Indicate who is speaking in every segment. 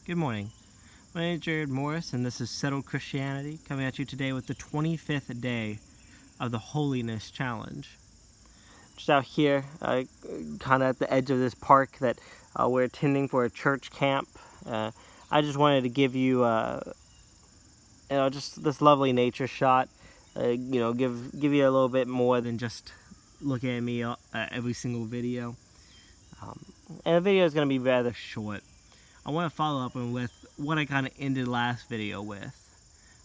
Speaker 1: Good morning. My name is Jared Morris, and this is Settled Christianity, coming at you today with the 25th day of the Holiness Challenge. Just out here, kind of at the edge of this park that we're attending for a church camp. I just wanted to give you, just this lovely nature shot. Give you a little bit more than just looking at me every single video. And the video is going to be rather short. I want to follow up with what I kind of ended last video with.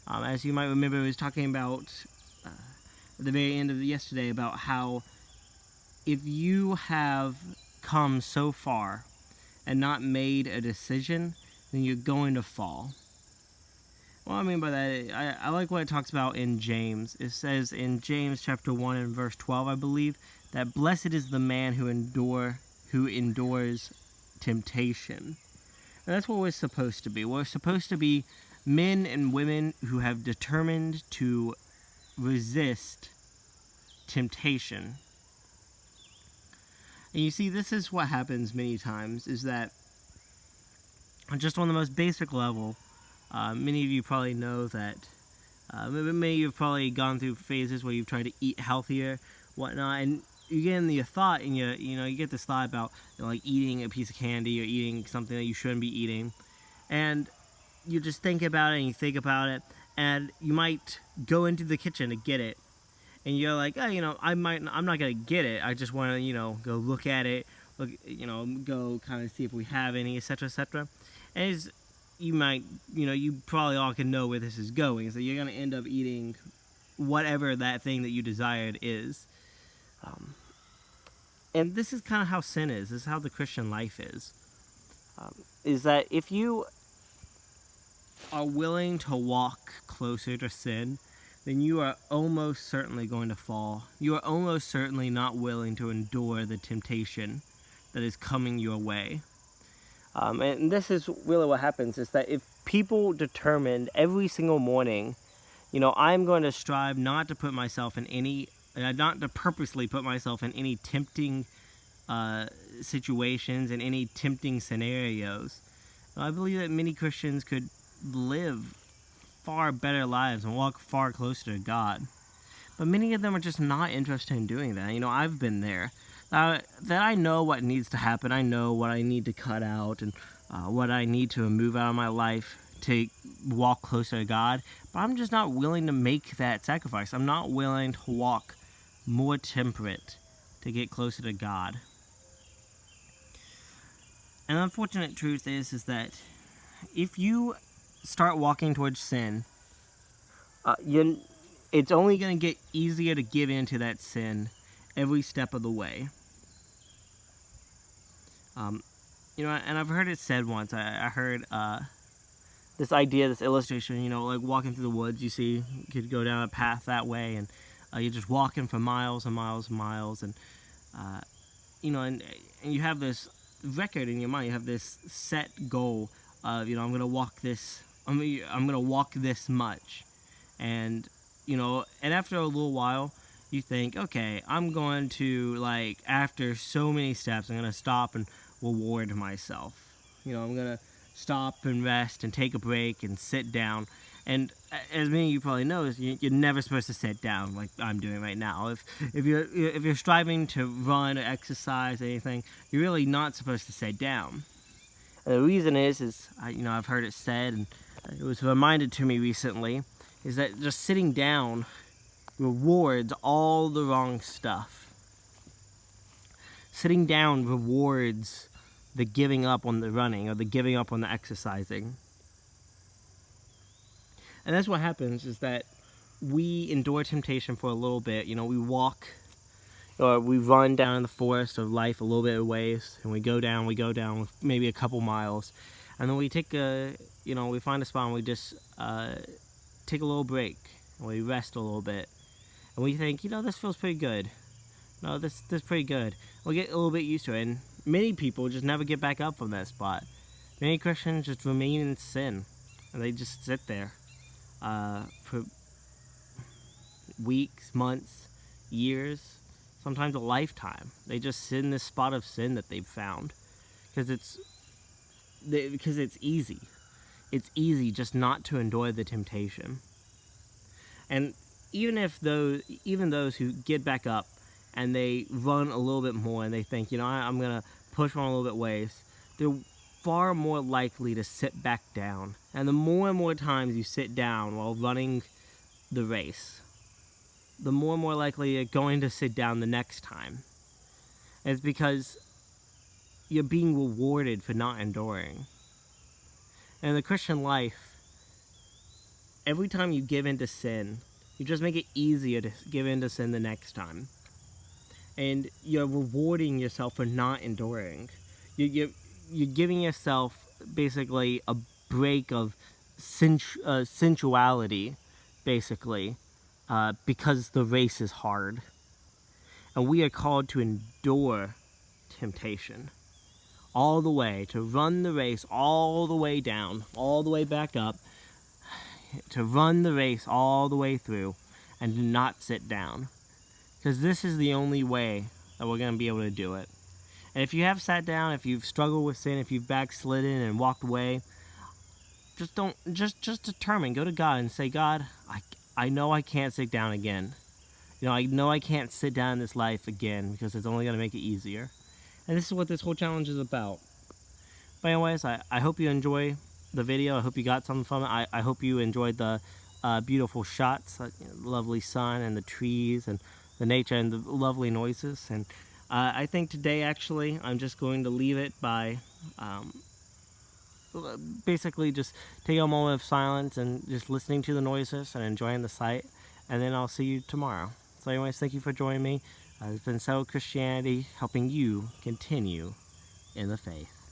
Speaker 1: As you might remember, I was talking about at the very end of yesterday about how if you have come so far and not made a decision, then you're going to fall. What I mean by that, I like what it talks about in James. It says in James chapter 1 and verse 12, I believe, that blessed is the man who endures temptation. And that's what we're supposed to be. We're supposed to be men and women who have determined to resist temptation. And you see, this is what happens many times, is that just on the most basic level, many of you probably know that, many of you have probably gone through phases where you've tried to eat healthier, whatnot, and you get in the thought, and you get this thought about like eating a piece of candy or eating something that you shouldn't be eating, and you just think about it and you think about it, and you might go into the kitchen to get it, and you're like, oh, I'm not gonna get it. I just want to, go look at it, go kind of see if we have any, etc., etc. And you probably all can know where this is going. So you're gonna end up eating whatever that thing that you desired is. And this is kind of how sin is. This is how the Christian life is. Is that if you are willing to walk closer to sin, then you are almost certainly going to fall. You are almost certainly not willing to endure the temptation that is coming your way. And this is really what happens, is that if people determined every single morning, I'm going to strive not to purposely put myself in any tempting situations and any tempting scenarios, I believe that many Christians could live far better lives and walk far closer to God. But many of them are just not interested in doing that. I've been there. That I know what needs to happen. I know what I need to cut out and what I need to remove out of my life to walk closer to God. But I'm just not willing to make that sacrifice. I'm not willing to walk more temperate to get closer to God. And the unfortunate truth is that if you start walking towards sin, it's only going to get easier to give into that sin every step of the way. And I've heard it said once. I heard this idea, this illustration. Like walking through the woods, you could go down a path that way, and you're just walking for miles and miles and miles, and and you have this record in your mind. You have this set goal of, I'm gonna walk this. I'm gonna walk this much, and and after a little while, you think, okay, I'm going to, after so many steps, I'm gonna stop and reward myself. I'm gonna stop and rest and take a break and sit down. And as many of you probably know, is you're never supposed to sit down like I'm doing right now. If you're striving to run or exercise or anything, you're really not supposed to sit down. And the reason is I've heard it said, and it was reminded to me recently, is that just sitting down rewards all the wrong stuff. Sitting down rewards the giving up on the running or the giving up on the exercising. And that's what happens, is that we endure temptation for a little bit. We walk or we run down in the forest of life a little bit of ways, and we go down maybe a couple miles. And then we take we find a spot and we just take a little break, and we rest a little bit. And we think, this feels pretty good. No, this is pretty good. We get a little bit used to it, and many people just never get back up from that spot. Many Christians just remain in sin, and they just sit there for weeks, months, years, sometimes a lifetime. They just sit in this spot of sin that they've found, because it's because it's easy. It's easy just not to endure the temptation. And even those who get back up and they run a little bit more and they think, I'm going to push on a little bit ways, they're far more likely to sit back down. And the more and more times you sit down while running the race, the more and more likely you're going to sit down the next time. And it's because you're being rewarded for not enduring. And in the Christian life, every time you give in to sin, you just make it easier to give in to sin the next time. And you're rewarding yourself for not enduring. You're giving yourself basically a break of sensuality, basically, because the race is hard. And we are called to endure temptation all the way, to run the race all the way down, all the way back up, to run the race all the way through, and to not sit down. Because this is the only way that we're going to be able to do it. And if you have sat down, if you've struggled with sin, if you've backslidden and walked away, just determine, go to God and say, God, I know I can't sit down again. I know I can't sit down in this life again because it's only going to make it easier. And this is what this whole challenge is about. But anyways, I hope you enjoy the video. I hope you got something from it. I hope you enjoyed the beautiful shots, the lovely sun and the trees and the nature and the lovely noises. And I think today, actually, I'm just going to leave it by basically just taking a moment of silence and just listening to the noises and enjoying the sight. And then I'll see you tomorrow. So anyways, thank you for joining me. It's been Settled Christianity, helping you continue in the faith.